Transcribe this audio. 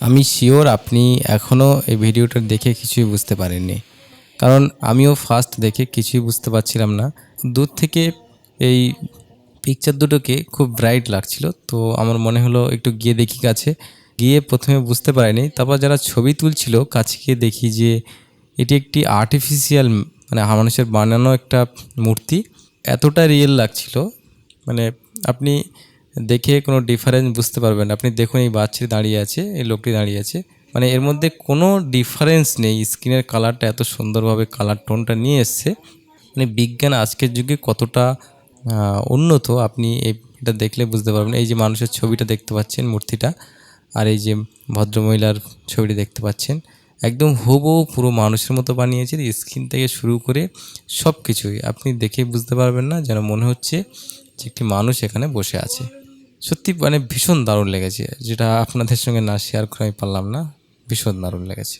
আমি শিওর আপনি এখনও এই ভিডিওটা দেখে কিছুই বুঝতে পারেননি, কারণ আমিও ফার্স্ট দেখে কিছুই বুঝতে পারছিলাম না। দূর থেকে এই পিকচার দুটোকে খুব ব্রাইট লাগছিল, তো আমার মনে হলো একটু গিয়ে দেখি কাছে। গিয়ে প্রথমে বুঝতে পারিনি, তারপর যারা ছবি তুলছিল কাছে গিয়ে দেখি যে এটি একটি আর্টিফিশিয়াল, মানে মানুষের বানানো একটা মূর্তি। এতটা রিয়েল লাগছিল, মানে আপনি দেখে কোনো ডিফারেন্স বুঝতে পারবেন না। আপনি দেখুন এই বাচ্চাটি দাঁড়িয়ে আছে, এই লোকটি দাঁড়িয়ে আছে, মানে এর মধ্যে কোনো ডিফারেন্স নেই। স্কিনের কালারটা এত সুন্দরভাবে কালার টোনটা নিয়ে এসছে, মানে বিজ্ঞান আজকের যুগে কতটা উন্নত আপনি এটা দেখলে বুঝতে পারবেন। এই যে মানুষের ছবিটা দেখতে পাচ্ছেন, মূর্তিটা, আর এই যে ভদ্রমহিলার ছবিটি দেখতে পাচ্ছেন, একদম হুবহু পুরো মানুষের মতো বানিয়েছে। স্কিন থেকে শুরু করে সব কিছুই আপনি দেখে বুঝতে পারবেন না, যেন মনে হচ্ছে যে একটি মানুষ এখানে বসে আছে। সত্যি মানে ভীষণ দারুণ লেগেছে, যেটা আপনাদের সঙ্গে না শেয়ার করে আমি পারলাম না। ভীষণ দারুণ লেগেছে।